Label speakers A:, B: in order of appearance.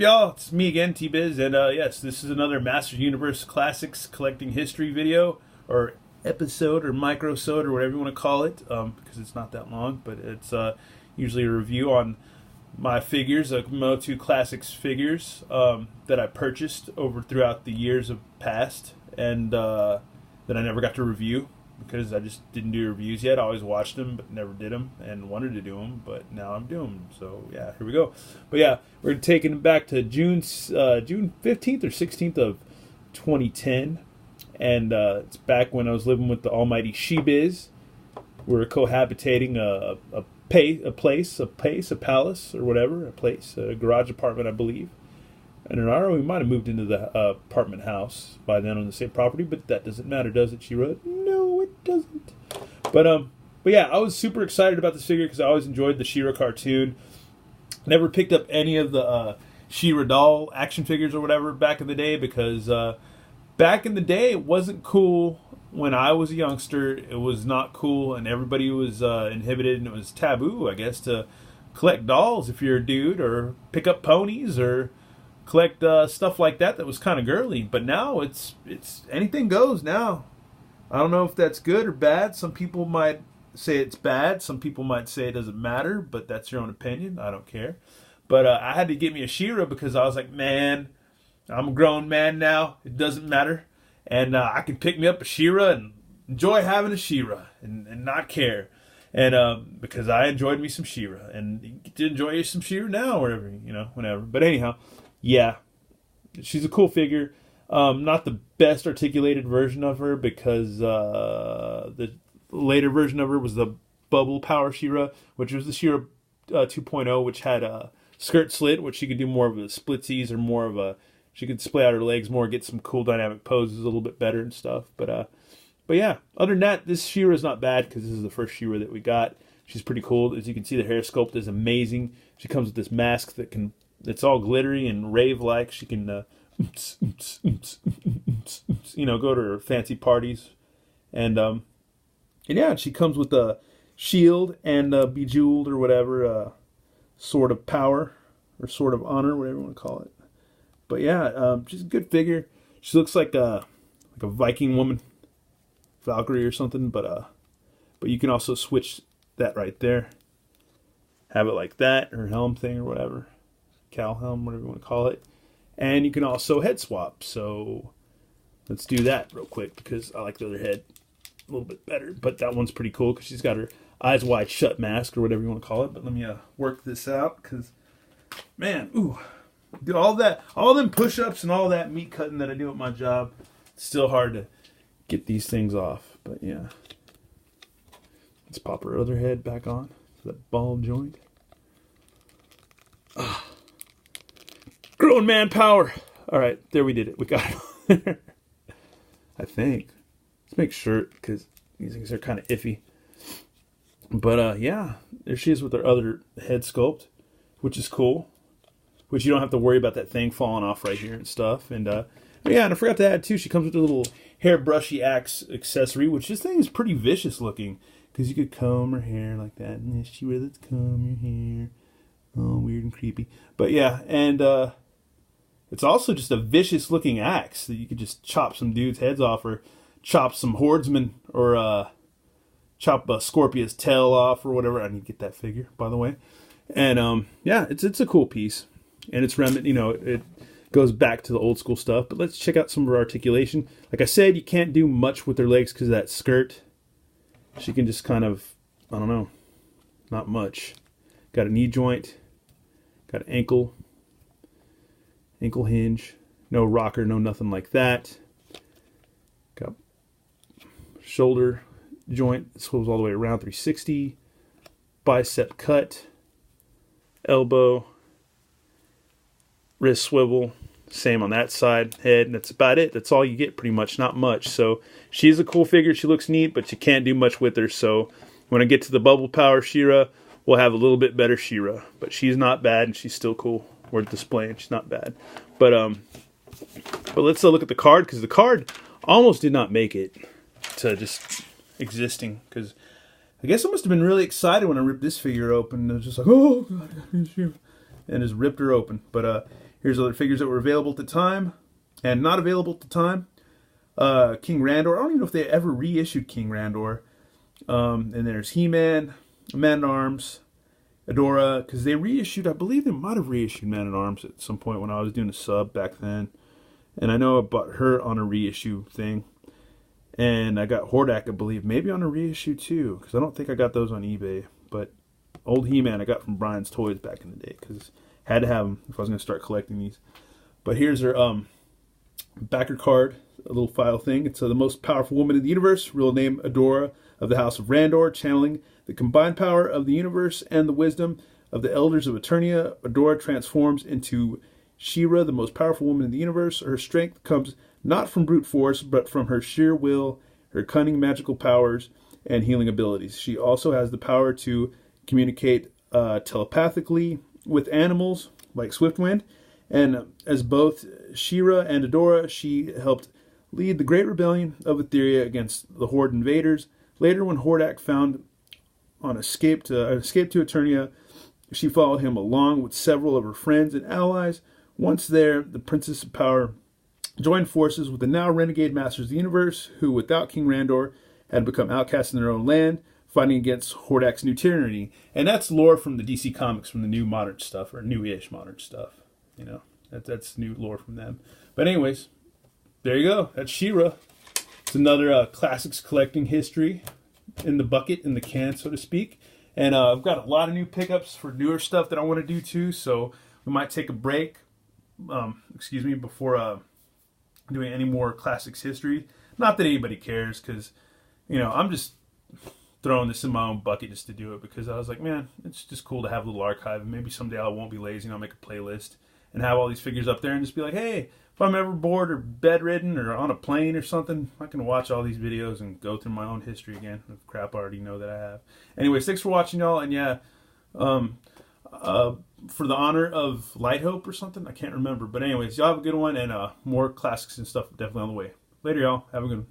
A: up, y'all? It's me again, T-Biz, and yes, this is another Masters Universe Classics Collecting History video, or episode, or microsode, or whatever you want to call it, because it's not that long, but it's usually a review on my figures, Motu Classics figures that I purchased throughout the years of past, and that I never got to review, because I just didn't do reviews yet. I always watched them, but never did them, and wanted to do them, but now I'm doing them. So yeah, here we go. But yeah, we're taking it back to June 15th or 16th of 2010, and it's back when I was living with the almighty She-Biz. We're cohabitating a palace, or whatever, a garage apartment, I believe. And we might have moved into the apartment house by then on the same property, but that doesn't matter, does it, She-Ra? No, it doesn't. But yeah, I was super excited about this figure because I always enjoyed the She-Ra cartoon. Never picked up any of the She-Ra doll action figures or whatever back in the day because back in the day it wasn't cool. When I was a youngster, it was not cool, and everybody was inhibited, and it was taboo, I guess, to collect dolls if you're a dude, or pick up ponies, or collect stuff like that was kind of girly. But now it's anything goes now. I don't know if that's good or bad. Some people might say it's bad. Some people might say it doesn't matter, but that's your own opinion. I don't care. But I had to get me a She-Ra because I was like, man, I'm a grown man now. It doesn't matter. And I can pick me up a She-Ra and enjoy having a She-Ra and not care. And because I enjoyed me some She-Ra. And you get to enjoy some She-Ra now or whatever, whenever. But anyhow, yeah, she's a cool figure. Not the best articulated version of her because the later version of her was the Bubble Power She-Ra, which was the She-Ra 2.0, which had a skirt slit, which she could do more of a splitsies or more of a... She could splay out her legs more, get some cool dynamic poses a little bit better and stuff. But yeah, other than that, this She-Ra is not bad because this is the first She-Ra that we got. She's pretty cool. As you can see, the hair sculpt is amazing. She comes with this mask that's all glittery and rave-like. She can, go to her fancy parties. And yeah, she comes with a shield and bejeweled or whatever, sword of power or sword of honor, whatever you want to call it. But yeah, she's a good figure. She looks like a Viking woman, Valkyrie or something. But you can also switch that right there. Have it like that, or helm thing or whatever. Cowl helm, whatever you want to call it. And you can also head swap. So let's do that real quick because I like the other head a little bit better. But that one's pretty cool because she's got her eyes wide shut mask or whatever you want to call it. But let me work this out because, man, ooh. Do all them push-ups and all that meat cutting that I do at my job. It's still hard to get these things off. But yeah. Let's pop her other head back on. That ball joint. Grown man power. Alright, there we did it. We got it. I think. Let's make sure, because these things are kind of iffy. But yeah, there she is with her other head sculpt, which is cool. Which you don't have to worry about that thing falling off right here and stuff. And yeah, and I forgot to add too, she comes with a little hairbrushy axe accessory, which this thing is pretty vicious looking. Because you could comb her hair like that. And she will, let's comb your hair. Oh, weird and creepy. But yeah, and it's also just a vicious looking axe that you could just chop some dudes' heads off, or chop some hordemen, or chop a Scorpia's tail off, or whatever. I need to get that figure, by the way. And yeah, it's a cool piece. And it's it goes back to the old school stuff. But let's check out some of her articulation. Like I said, you can't do much with her legs because of that skirt. She can just kind of, I don't know, not much. Got a knee joint. Got an ankle hinge. No rocker, no nothing like that. Got shoulder joint. It swivels all the way around 360. Bicep cut. Elbow. Wrist swivel, same on that side, head, and that's about it. That's all you get pretty much, not much. So she's a cool figure. She looks neat, but you can't do much with her. So when I get to the Bubble Power She-Ra, we'll have a little bit better She-Ra. But she's not bad, and she's still cool. Worth displaying. She's not bad. But let's look at the card, because the card almost did not make it to just existing. Because I guess I must have been really excited when I ripped this figure open. It was just like, oh, God, I got She-Ra. And just ripped her open. But Here's other figures that were available at the time and not available at the time. King Randor. I don't even know if they ever reissued King Randor. And there's He-Man, Man-at-Arms, Adora, because they reissued, I believe they might have reissued Man-at-Arms at some point when I was doing a sub back then. And I know I bought her on a reissue thing. And I got Hordak, I believe, maybe on a reissue too, because I don't think I got those on eBay. But old He-Man I got from Brian's Toys back in the day, because I had to have them if I was going to start collecting these. But here's her backer card, a little file thing. It's the most powerful woman in the universe, real name Adora of the House of Randor, channeling the combined power of the universe and the wisdom of the elders of Eternia. Adora transforms into She-Ra, the most powerful woman in the universe. Her strength comes not from brute force, but from her sheer will, her cunning magical powers, and healing abilities. She also has the power to communicate telepathically with animals like Swiftwind. And as both She-Ra and Adora, she helped lead the Great Rebellion of Etheria against the Horde invaders. Later, when Hordak found on escape to Eternia, she followed him along with several of her friends and allies. Once there, the Princess of Power joined forces with the now renegade Masters of the Universe, who, without King Randor, had become outcasts in their own land, fighting against Hordak's new tyranny. And that's lore from the DC Comics, from the new modern stuff, or new-ish modern stuff. You know, that's new lore from them. But anyways, there you go. That's She-Ra. It's another classics collecting history in the bucket, in the can, so to speak. And I've got a lot of new pickups for newer stuff that I want to do too. So we might take a break, before doing any more classics history. Not that anybody cares, because, you know, I'm just throwing this in my own bucket just to do it, because I was like, man, it's just cool to have a little archive. And maybe someday I won't be lazy and I'll make a playlist and have all these figures up there and just be like, hey, if I'm ever bored or bedridden or on a plane or something, I can watch all these videos and go through my own history again of crap I already know that I have. Anyways, thanks for watching, y'all. And yeah, for the honor of Light Hope or something, I can't remember. But anyways, y'all have a good one, and more classics and stuff definitely on the way. Later, y'all. Have a good one.